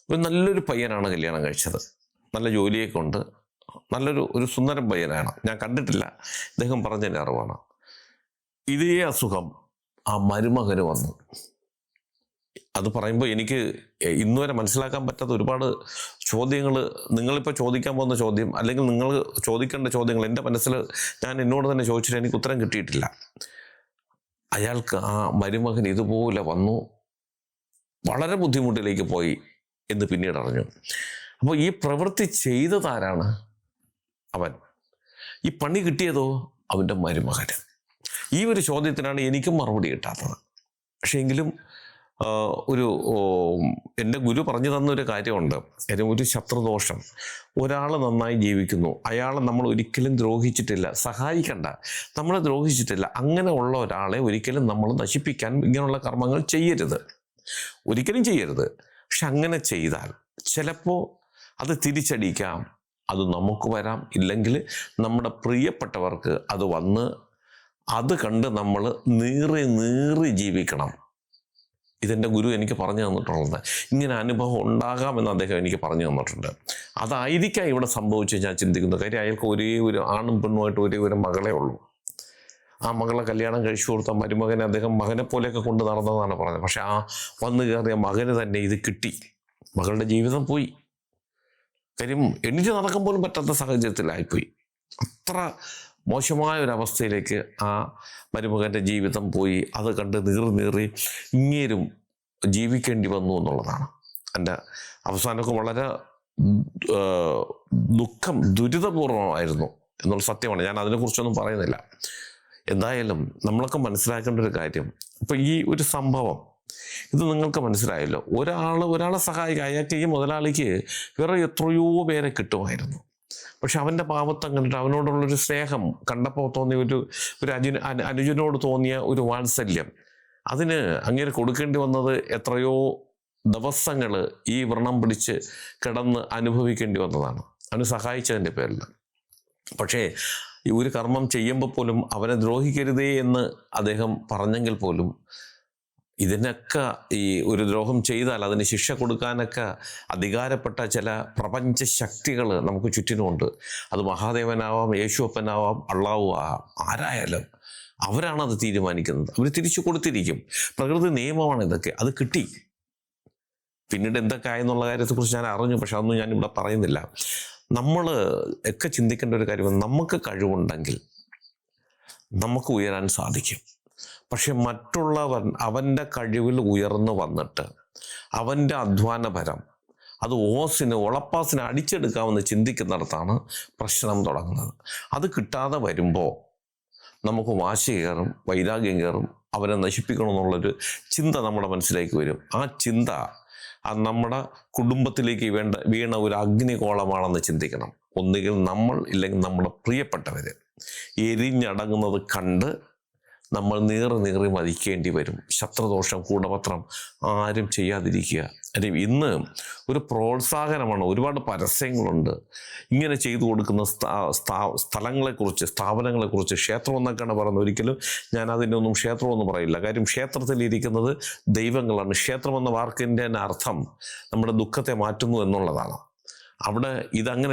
Speaker 1: ഒരു നല്ലൊരു പയ്യനാണ് കല്യാണം കഴിച്ചത്, നല്ല ജോലിയൊക്കെ ഉണ്ട്, ഒരു സുന്ദരൻ പയ്യനാണ്. ഞാൻ കണ്ടിട്ടില്ല, അദ്ദേഹം പറഞ്ഞതിൻ്റെ അറിവാണ്. ഇതേ അസുഖം ആ മരുമകന് വന്നു. അത് പറയുമ്പോൾ എനിക്ക് ഇന്നുവരെ മനസ്സിലാക്കാൻ പറ്റാത്ത ഒരുപാട് ചോദ്യങ്ങൾ, നിങ്ങളിപ്പോൾ ചോദിക്കാൻ പോകുന്ന ചോദ്യം, അല്ലെങ്കിൽ നിങ്ങൾ ചോദിക്കേണ്ട ചോദ്യങ്ങൾ എൻ്റെ മനസ്സിൽ ഞാൻ എന്നോട് തന്നെ ചോദിച്ചിട്ട് എനിക്ക് ഉത്തരം കിട്ടിയിട്ടില്ല. അയാൾക്ക് ആ മരുമകൻ ഇതുപോലെ വന്നു, വളരെ ബുദ്ധിമുട്ടിലേക്ക് പോയി എന്ന് പിന്നീട് അറിഞ്ഞു. അപ്പോൾ ഈ പ്രവൃത്തി ചെയ്തതാരാണ്? അവൻ. ഈ പണി കിട്ടിയതോ അവൻ്റെ മരുമകന്. ഈ ഒരു ചോദ്യത്തിനാണ് എനിക്കും മറുപടി കിട്ടാത്തത്. പക്ഷേ എങ്കിലും എൻ്റെ ഗുരു പറഞ്ഞു തന്നൊരു കാര്യമുണ്ട്. കാര്യം ഒരു ശത്രുദോഷം, ഒരാൾ നന്നായി ജീവിക്കുന്നു, അയാളെ നമ്മൾ ഒരിക്കലും ദ്രോഹിച്ചിട്ടില്ല, സഹായിക്കണ്ട, നമ്മളെ ദ്രോഹിച്ചിട്ടില്ല, അങ്ങനെ ഉള്ള ഒരാളെ ഒരിക്കലും നമ്മൾ നശിപ്പിക്കാൻ ഇങ്ങനെയുള്ള കർമ്മങ്ങൾ ചെയ്യരുത്, ഒരിക്കലും ചെയ്യരുത്. പക്ഷെ അങ്ങനെ ചെയ്താൽ ചിലപ്പോൾ അത് തിരിച്ചടിക്കാം. അത് നമുക്ക് വരാം, ഇല്ലെങ്കിൽ നമ്മുടെ പ്രിയപ്പെട്ടവർക്ക് അത് വന്ന് അത് കണ്ട് നമ്മൾ നീറി നീറി ജീവിക്കണം. ഇതെൻ്റെ ഗുരു എനിക്ക് പറഞ്ഞു തന്നിട്ടുള്ളത്. ഇങ്ങനെ അനുഭവം ഉണ്ടാകാമെന്ന് അദ്ദേഹം എനിക്ക് പറഞ്ഞു തന്നിട്ടുണ്ട്. അതായിരിക്കാം ഇവിടെ സംഭവിച്ച് ഞാൻ ചിന്തിക്കുന്നത്. കാര്യം അയാൾക്ക് ഒരേ ഒരു ആണും പെണ്ണുമായിട്ട് ഒരേ ഒരു മകളേ ഉള്ളൂ. ആ മകളെ കല്യാണം കഴിച്ചു കൊടുത്ത മരുമകനെ അദ്ദേഹം മകനെ പോലെയൊക്കെ കൊണ്ട് നടന്നതാണ് പറഞ്ഞത്. പക്ഷെ ആ വന്നു കയറിയ മകന് തന്നെ ഇത് കിട്ടി. മകളുടെ ജീവിതം പോയി. കാര്യം എണീറ്റ് നടക്കാൻ പോലും പറ്റാത്ത സാഹചര്യത്തിലായിപ്പോയി. അത്ര മോശമായ ഒരവസ്ഥയിലേക്ക് ആ മരുമകൻ്റെ ജീവിതം പോയി. അത് കണ്ട് നീറി ഇങ്ങേരും ജീവിക്കേണ്ടി വന്നു എന്നുള്ളതാണ്. എൻ്റെ അവസാനമൊക്കെ വളരെ ദുരിതപൂർവമായിരുന്നു എന്നുള്ള സത്യമാണ്. ഞാൻ അതിനെക്കുറിച്ചൊന്നും പറയുന്നില്ല. എന്തായാലും നമ്മളൊക്കെ മനസ്സിലാക്കേണ്ട ഒരു കാര്യം, ഇപ്പം ഈ ഒരു സംഭവം ഇത് നിങ്ങൾക്ക് മനസ്സിലായല്ലോ. ഒരാളെ സഹായിക്കുക. അയാൾക്ക് ഈ മുതലാളിക്ക് വേറെ എത്രയോ പേരെ കിട്ടുമായിരുന്നു. പക്ഷെ അവൻ്റെ പാവത്തം കണ്ടിട്ട് അവനോടുള്ളൊരു സ്നേഹം കണ്ടപ്പോൾ തോന്നിയ ഒരു അനുജനോട് തോന്നിയ ഒരു വാത്സല്യം, അതിന് അങ്ങനെ കൊടുക്കേണ്ടി വന്നത് എത്രയോ ദിവസങ്ങൾ ഈ വ്രണം പിടിച്ച് കിടന്ന് അനുഭവിക്കേണ്ടി വന്നതാണ് അവന് സഹായിച്ചതിൻ്റെ പേരിൽ. പക്ഷേ ഈ ഒരു കർമ്മം ചെയ്യുമ്പോൾ പോലും അവനെ ദ്രോഹിക്കരുതേ എന്ന് അദ്ദേഹം പറഞ്ഞെങ്കിൽ പോലും ഇതിനൊക്കെ ഈ ഒരു ദ്രോഹം ചെയ്താൽ അതിന് ശിക്ഷ കൊടുക്കാനൊക്കെ അധികാരപ്പെട്ട ചില പ്രപഞ്ച ശക്തികൾ നമുക്ക് ചുറ്റിനുമുണ്ട്. അത് മഹാദേവനാവാം, യേശുപ്പനാവാം, അള്ളാഹു ആവാം, ആരായാലും അവരാണത് തീരുമാനിക്കുന്നത്. അവർ തിരിച്ചു കൊടുത്തിരിക്കും. പ്രകൃതി നിയമമാണ് ഇതൊക്കെ. അത് കിട്ടി. പിന്നീട് എന്തൊക്കെ ആയെന്നുള്ള കാര്യത്തെക്കുറിച്ച് ഞാൻ അറിഞ്ഞു. പക്ഷെ അതൊന്നും ഞാനിവിടെ പറയുന്നില്ല. നമ്മൾ ഒക്കെ ചിന്തിക്കേണ്ട ഒരു കാര്യം, നമുക്ക് കഴിവുണ്ടെങ്കിൽ നമുക്ക് ഉയരാൻ സാധിക്കും. പക്ഷെ മറ്റുള്ളവൻ അവൻ്റെ കഴിവിൽ ഉയർന്നു വന്നിട്ട് അവൻ്റെ അധ്വാനപരം അത് ഒളപ്പാസിന് അടിച്ചെടുക്കാമെന്ന് ചിന്തിക്കുന്നിടത്താണ് പ്രശ്നം തുടങ്ങുന്നത്. അത് കിട്ടാതെ വരുമ്പോൾ നമുക്ക് വാശി കയറും, വൈരാഗ്യം കയറും, അവരെ നശിപ്പിക്കണമെന്നുള്ളൊരു ചിന്ത നമ്മുടെ മനസ്സിലേക്ക് വരും. ആ ചിന്ത നമ്മുടെ കുടുംബത്തിലേക്ക് വീണ ഒരു അഗ്നികോളമാണെന്ന് ചിന്തിക്കണം. ഒന്നുകിൽ നമ്മൾ, ഇല്ലെങ്കിൽ നമ്മുടെ പ്രിയപ്പെട്ടവർ എരിഞ്ഞടങ്ങുന്നത് കണ്ട് നമ്മൾ നീറി മരിക്കേണ്ടി വരും. ശത്രുദോഷം, കൂടപത്രം ആരും ചെയ്യാതിരിക്കുക. അല്ലെങ്കിൽ ഇന്ന് ഒരു പ്രോത്സാഹനമാണ്, ഒരുപാട് പരസ്യങ്ങളുണ്ട് ഇങ്ങനെ ചെയ്തു കൊടുക്കുന്ന സ്ഥലങ്ങളെക്കുറിച്ച്, സ്ഥാപനങ്ങളെക്കുറിച്ച്. ക്ഷേത്രം എന്നൊക്കെയാണ് പറയുന്നത്. ഒരിക്കലും ഞാൻ അതിൻ്റെ ഒന്നും ക്ഷേത്രമൊന്നും പറയില്ല. കാര്യം ക്ഷേത്രത്തിലിരിക്കുന്നത് ദൈവങ്ങളാണ്. ക്ഷേത്രം എന്ന വാക്കിൻ്റെ അർത്ഥം നമ്മുടെ ദുഃഖത്തെ മാറ്റുന്നു എന്നുള്ളതാണ്. അവിടെ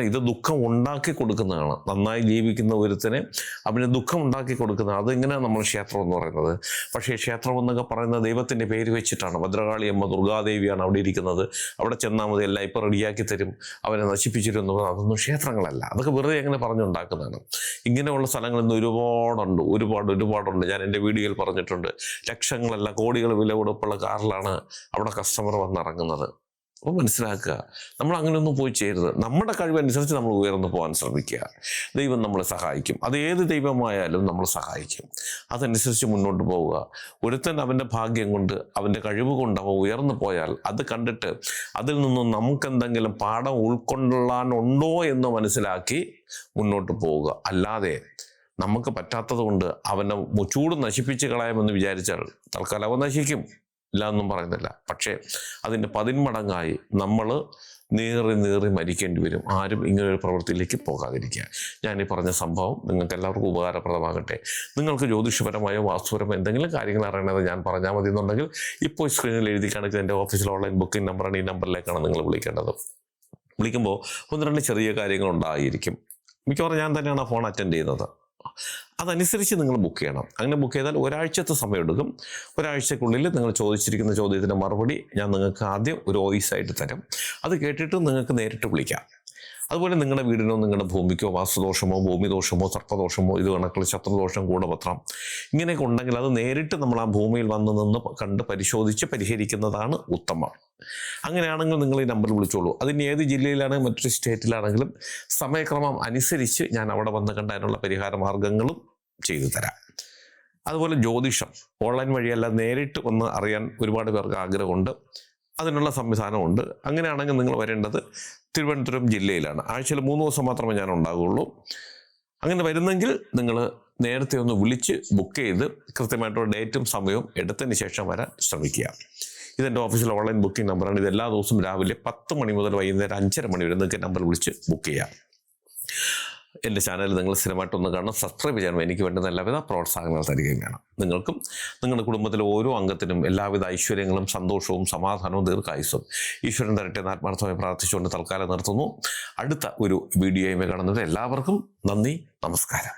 Speaker 1: ഇത് ദുഃഖം ഉണ്ടാക്കി കൊടുക്കുന്നതാണ്. നന്നായി ജീവിക്കുന്ന ഒരുത്തനെ അവന് ദുഃഖം ഉണ്ടാക്കി കൊടുക്കുന്നത്. അതെങ്ങനെയാണ് നമ്മൾ ക്ഷേത്രം എന്ന് പറയുന്നത്? പക്ഷേ ക്ഷേത്രം എന്നൊക്കെ പറയുന്നത് ദൈവത്തിൻ്റെ പേര് വെച്ചിട്ടാണ്. ഭദ്രകാളി അമ്മ, ദുർഗാദേവിയാണ് അവിടെ ഇരിക്കുന്നത്. അവിടെ ചെന്നാൽ മതി, എല്ലാം ഇപ്പോൾ റെഡിയാക്കി തരും, അവനെ നശിപ്പിച്ചിരുന്നു. അതൊന്നും ക്ഷേത്രങ്ങളല്ല. അതൊക്കെ വെറുതെ എങ്ങനെ പറഞ്ഞുണ്ടാക്കുന്നതാണ്. ഇങ്ങനെയുള്ള സ്ഥലങ്ങളിൽ നിന്ന് ഒരുപാടുണ്ട്. ഞാൻ എൻ്റെ വീഡിയോയിൽ പറഞ്ഞിട്ടുണ്ട്. ലക്ഷങ്ങളല്ല, കോടികൾ വില കൊടുപ്പുള്ള കാറിലാണ് അവിടെ കസ്റ്റമർ വന്നിറങ്ങുന്നത്. അപ്പോൾ മനസ്സിലാക്കുക, നമ്മൾ അങ്ങനെയൊന്നും പോയി ചെയ്യരുത്. നമ്മുടെ കഴിവനുസരിച്ച് നമ്മൾ ഉയർന്നു പോകാൻ ശ്രമിക്കുക. ദൈവം നമ്മളെ സഹായിക്കും. അത് ഏത് ദൈവമായാലും നമ്മൾ സഹായിക്കും. അതനുസരിച്ച് മുന്നോട്ട് പോവുക. ഒരുത്തൻ അവൻ്റെ ഭാഗ്യം കൊണ്ട്, അവൻ്റെ കഴിവ് കൊണ്ട് അവൻ ഉയർന്നു പോയാൽ അത് കണ്ടിട്ട് അതിൽ നിന്നും നമുക്കെന്തെങ്കിലും പാഠം ഉൾക്കൊള്ളാനുണ്ടോ എന്ന് മനസ്സിലാക്കി മുന്നോട്ട് പോവുക. അല്ലാതെ നമുക്ക് പറ്റാത്തത് കൊണ്ട് അവനെ ചൂട് നശിപ്പിച്ച് കളയാമെന്ന് വിചാരിച്ചാൽ തൽക്കാലം അവൻ നശിക്കും. ഇല്ല എന്നും പറയുന്നില്ല. പക്ഷേ അതിൻ്റെ 10 മടങ്ങായി നമ്മൾ നീറി മരിക്കേണ്ടി വരും. ആരും ഇങ്ങനൊരു പ്രവൃത്തിയിലേക്ക് പോകാതിരിക്കുക. ഞാനീ പറഞ്ഞ സംഭവം നിങ്ങൾക്ക് എല്ലാവർക്കും ഉപകാരപ്രദമാകട്ടെ. നിങ്ങൾക്ക് ജ്യോതിഷപരമായോ വാസ്തുപരമോ എന്തെങ്കിലും കാര്യങ്ങൾ അറിയണത് ഞാൻ പറഞ്ഞാൽ മതി എന്നുണ്ടെങ്കിൽ ഇപ്പോൾ സ്ക്രീനിൽ എഴുതി കാണിക്കുന്ന എൻ്റെ ഓഫീസിൽ ഓൺലൈൻ ബുക്കിംഗ് നമ്പറാണ്. ഈ നമ്പറിലേക്കാണ് നിങ്ങൾ വിളിക്കേണ്ടത്. വിളിക്കുമ്പോൾ 1-2 ചെറിയ കാര്യങ്ങൾ ഉണ്ടായിരിക്കും. മിക്കവാറും ഞാൻ തന്നെയാണ് ആ ഫോൺ അറ്റൻഡ് ചെയ്യുന്നത്. അതനുസരിച്ച് നിങ്ങൾ ബുക്ക് ചെയ്യണം. അങ്ങനെ ബുക്ക് ചെയ്താൽ ഒരാഴ്ചത്തെ സമയമെടുക്കും. ഒരാഴ്ചക്കുള്ളിൽ നിങ്ങൾ ചോദിച്ചിരിക്കുന്ന ചോദ്യത്തിൻ്റെ മറുപടി ഞാൻ നിങ്ങൾക്ക് ആദ്യം ഒരു വോയിസ് ആയിട്ട് തരും. അത് കേട്ടിട്ട് നിങ്ങൾക്ക് നേരിട്ട് വിളിക്കാം. അതുപോലെ നിങ്ങളുടെ വീടിനോ നിങ്ങളുടെ ഭൂമിക്കോ വാസ്തുദോഷമോ ഭൂമിദോഷമോ സർപ്പദോഷമോ ഇത് കണക്കുള്ള ശത്രുദോഷം കൂടപത്രം ഇങ്ങനെയൊക്കെ ഉണ്ടെങ്കിൽ അത് നേരിട്ട് നമ്മൾ ആ ഭൂമിയിൽ വന്ന് നിന്ന് കണ്ട് പരിശോധിച്ച് പരിഹരിക്കുന്നതാണ് ഉത്തമം. അങ്ങനെയാണെങ്കിൽ നിങ്ങൾ ഈ നമ്പറിൽ വിളിച്ചോളൂ. അതിന് ഏത് ജില്ലയിലാണെങ്കിലും മറ്റൊരു സ്റ്റേറ്റിലാണെങ്കിലും സമയക്രമം അനുസരിച്ച് ഞാൻ അവിടെ വന്ന് കണ്ട് അതിനുള്ള പരിഹാര മാർഗങ്ങളും ചെയ്തു തരാം. അതുപോലെ ജ്യോതിഷം ഓൺലൈൻ വഴിയല്ല, നേരിട്ട് ഒന്ന് അറിയാൻ ഒരുപാട് പേർക്ക് ആഗ്രഹമുണ്ട്. അതിനുള്ള സംവിധാനമുണ്ട്. അങ്ങനെയാണെങ്കിൽ നിങ്ങൾ വരേണ്ടത് തിരുവനന്തപുരം ജില്ലയിലാണ്. ആഴ്ചയിൽ 3 ദിവസം മാത്രമേ ഞാൻ ഉണ്ടാകുള്ളൂ. അങ്ങനെ വരുന്നെങ്കിൽ നിങ്ങൾ നേരത്തെ ഒന്ന് വിളിച്ച് ബുക്ക് ചെയ്ത് കൃത്യമായിട്ടുള്ള ഡേറ്റും സമയവും എടുത്തതിന് ശേഷം വരാൻ ശ്രമിക്കുക. ഇതെൻ്റെ ഓഫീസിലെ ഓൺലൈൻ ബുക്കിംഗ് നമ്പറാണ്. ഇത് എല്ലാ ദിവസവും രാവിലെ 10 മണി മുതൽ വൈകുന്നേരം 5:30 മണി വരെ നിങ്ങൾക്ക് നമ്പർ വിളിച്ച് ബുക്ക് ചെയ്യാം. എൻ്റെ ചാനൽ നിങ്ങൾ സ്ഥിരമായിട്ടൊന്ന് കാണണം, സബ്സ്ക്രൈബ് ചെയ്യണം. എനിക്ക് വേണ്ടുന്ന എല്ലാവിധ പ്രോത്സാഹനങ്ങൾ തരികയും വേണം. നിങ്ങൾക്കും നിങ്ങളുടെ കുടുംബത്തിലെ ഓരോ അംഗത്തിനും എല്ലാവിധ ഐശ്വര്യങ്ങളും സന്തോഷവും സമാധാനവും ദീർഘായുസ്സും ഈശ്വരൻ തരട്ടെ എന്ന് ആത്മാർത്ഥമായി പ്രാർത്ഥിച്ചുകൊണ്ട് തൽക്കാലം നിർത്തുന്നു. അടുത്ത ഒരു വീഡിയോയുമായി കാണുന്നവരെ എല്ലാവർക്കും നന്ദി, നമസ്കാരം.